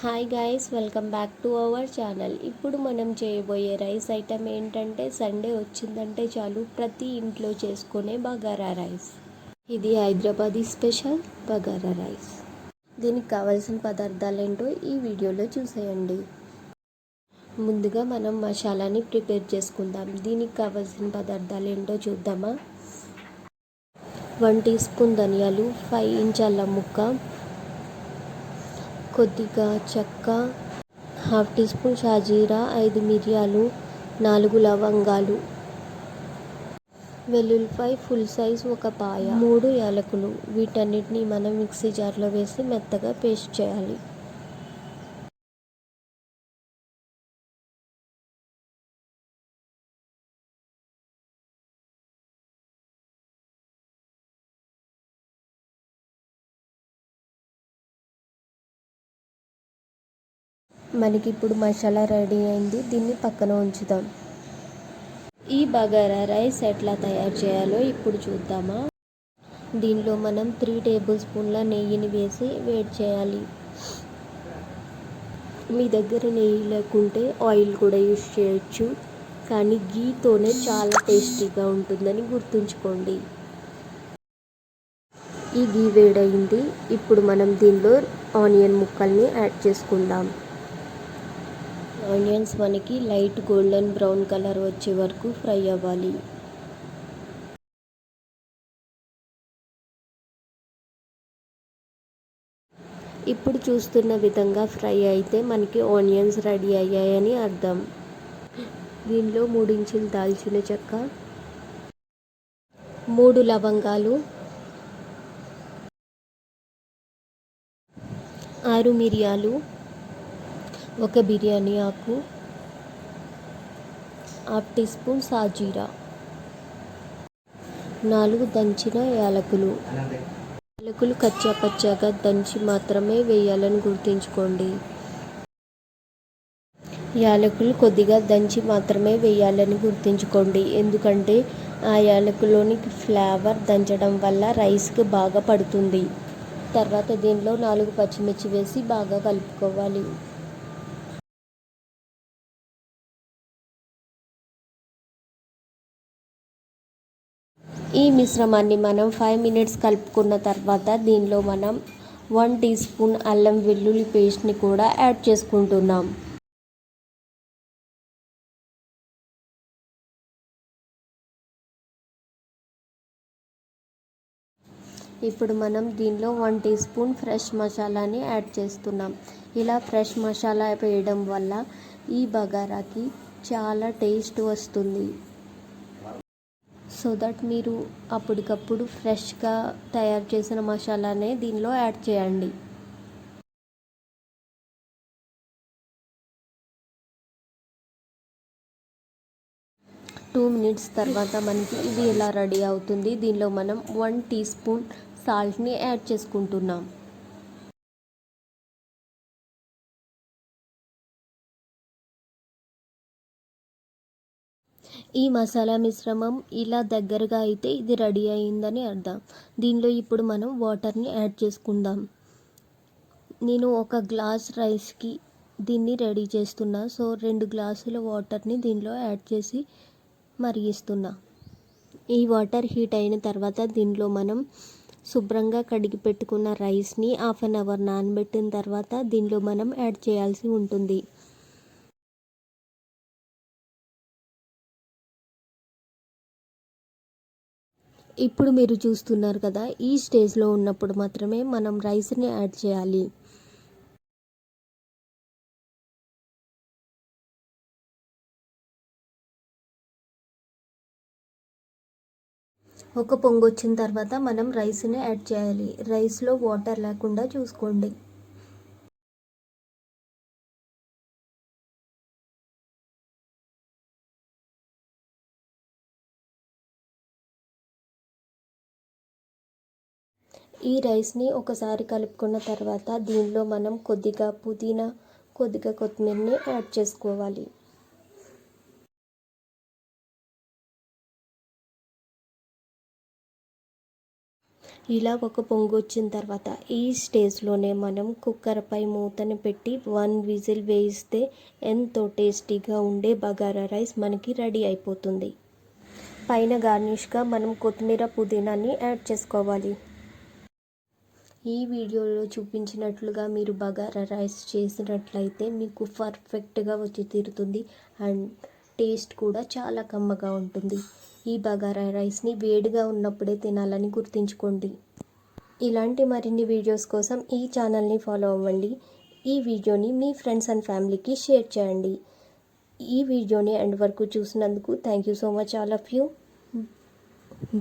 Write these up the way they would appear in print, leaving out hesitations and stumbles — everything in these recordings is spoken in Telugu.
Hi guys, welcome back to our channel. ఇప్పుడు మనం చేయబోయే రైస్ ఐటెం ఏంటంటే సండే వచ్చిందంటే చాలు ప్రతి ఇంట్లో చేసుకునే బగారా రైస్. ఇది హైదరాబాదీ స్పెషల్ బగారా రైస్. దీనికి కావాల్సిన పదార్థాలు ఏంటో ఈ వీడియోలో చూసేయండి. ముందుగా మనం మసాలాని ప్రిపేర్ చేసుకుందాం. దీనికి కావాల్సిన పదార్థాలు ఏంటో చూద్దామా. 1 టీ స్పూన్ ధనియాలు, 5 ఇంచ్ అల్లం ముక్క, కొద్దిగా చెక్క, 1/2 టీ స్పూన్ షాజీరా, 5 మిరియాలు, 4 లవంగాలు, వెల్లుల్లిపాయ ఫుల్ సైజ్ ఒక పాయ, 3 యాలకులు. వీటన్నిటిని మనం మిక్సీ జార్లో వేసి మెత్తగా పేస్ట్ చేయాలి. మనకి ఇప్పుడు మసాలా రెడీ అయింది. దీన్ని పక్కన ఉంచుదాం. ఈ బగారా రైస్ ఎట్లా తయారు చేయాలో ఇప్పుడు చూద్దామా. దీనిలో మనం 3 టేబుల్ స్పూన్ల నెయ్యిని వేసి వేడి చేయాలి. మీ దగ్గర నెయ్యి లేకుంటే ఆయిల్ కూడా యూస్ చేయొచ్చు, కానీ గీతోనే చాలా టేస్టీగా ఉంటుందని గుర్తుంచుకోండి. ఈ గీ వేడయింది. ఇప్పుడు మనం దీనిలో ఆనియన్ ముక్కల్ని యాడ్ చేసుకుందాం. ఆనియన్స్ మనకి లైట్ గోల్డెన్ బ్రౌన్ కలర్ వచ్చే వరకు ఫ్రై అవ్వాలి. ఇప్పుడు చూస్తున్న విధంగా ఫ్రై అయితే మనకి ఆనియన్స్ రెడీ అయ్యాయని అర్థం. దీనిలో 3 ఇంచుల దాల్చిన చెక్క, 3 లవంగాలు, 6 మిరియాలు, 1 బిర్యానీ ఆకు, 1/2 టీ స్పూన్ సాజీరా, 4 దంచిన యాలకులు. యాలకులు కచ్చా పచ్చాగా దంచి మాత్రమే వేయాలని గుర్తుంచుకోండి. యాలకులు కొద్దిగా దంచి మాత్రమే వేయాలని గుర్తుంచుకోండి, ఎందుకంటే ఆ యాలకులోని ఫ్లేవర్ దంచడం వల్ల రైస్కి బాగా పడుతుంది. తర్వాత దీనిలో 4 పచ్చిమిర్చి వేసి బాగా కలుపుకోవాలి. ఈ మిశ్రమాన్ని మనం 5 మినిట్స్ కలుపుకున్న తర్వాత దీనిలో మనం 1 టీ స్పూన్ అల్లం వెల్లుల్లి పేస్ట్ని కూడా యాడ్ చేసుకుంటున్నాం. ఇప్పుడు మనం దీనిలో 1 టీ స్పూన్ ఫ్రెష్ మసాలాని యాడ్ చేస్తున్నాం. ఇలా ఫ్రెష్ మసాలా వేయడం వల్ల ఈ బగారాకి చాలా టేస్ట్ వస్తుంది. సో దట్ మీరు అప్పటికప్పుడు ఫ్రెష్గా తయారు చేసిన మసాలానే దీనిలో యాడ్ చేయండి. టూ మినిట్స్ తర్వాత మనకి ఇది ఇలా రెడీ అవుతుంది. దీనిలో మనం 1 టీ స్పూన్ సాల్ట్ని యాడ్ చేసుకుంటున్నాం. ఈ మసాలా మిశ్రమం ఇలా దగ్గరగా అయితే ఇది రెడీ అయిందని అర్థం. దీనిలో ఇప్పుడు మనం వాటర్ని యాడ్ చేసుకుందాం. నేను 1 గ్లాస్ రైస్కి దీన్ని రెడీ చేస్తున్నా. సో 2 గ్లాసుల వాటర్ని దీనిలో యాడ్ చేసి మరిగిస్తున్నా. ఈ వాటర్ హీట్ అయిన తర్వాత దీనిలో మనం శుభ్రంగా కడిగి పెట్టుకున్న రైస్ని 1/2 అవర్ నానబెట్టిన తర్వాత దీనిలో మనం యాడ్ చేయాల్సి ఉంటుంది. ఇప్పుడు మీరు చూస్తున్నారు కదా, ఈ స్టేజ్లో ఉన్నప్పుడు మాత్రమే మనం రైస్ని యాడ్ చేయాలి. ఒక పొంగు వచ్చిన తర్వాత మనం రైస్ని యాడ్ చేయాలి. రైస్లో వాటర్ లేకుండా చూసుకోండి. ఈ రైస్ని ఒకసారి కలుపుకున్న తర్వాత దీనిలో మనం కొద్దిగా పుదీనా, కొద్దిగా కొత్తిమీరని యాడ్ చేసుకోవాలి. ఇలా ఒక పొంగు వచ్చిన తర్వాత ఈ స్టేజ్లోనే మనం కుక్కర్పై మూతని పెట్టి 1 విజిల్ వేయిస్తే ఎంతో టేస్టీగా ఉండే బగారా రైస్ మనకి రెడీ అయిపోతుంది. పైన గార్నిష్గా మనం కొత్తిమీర పుదీనాని యాడ్ చేసుకోవాలి. ఈ వీడియోలో చూపించినట్లుగా మీరు బగారా రైస్ చేసినట్లయితే మీకు పర్ఫెక్ట్గా వచ్చి తీరుతుంది అండ్ టేస్ట్ కూడా చాలా కమ్మగా ఉంటుంది. ఈ బగారా రైస్ని వేడిగా ఉన్నప్పుడే తినాలని గుర్తుంచుకోండి. ఇలాంటి మరిన్ని వీడియోస్ కోసం ఈ ఛానల్ని ఫాలో అవ్వండి. ఈ వీడియోని మీ ఫ్రెండ్స్ అండ్ ఫ్యామిలీకి షేర్ చేయండి. ఈ వీడియోని ఎండ్ వరకు చూసినందుకు thank you so much all of you.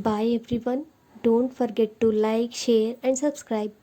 Bye everyone. Don't forget to like, share and subscribe.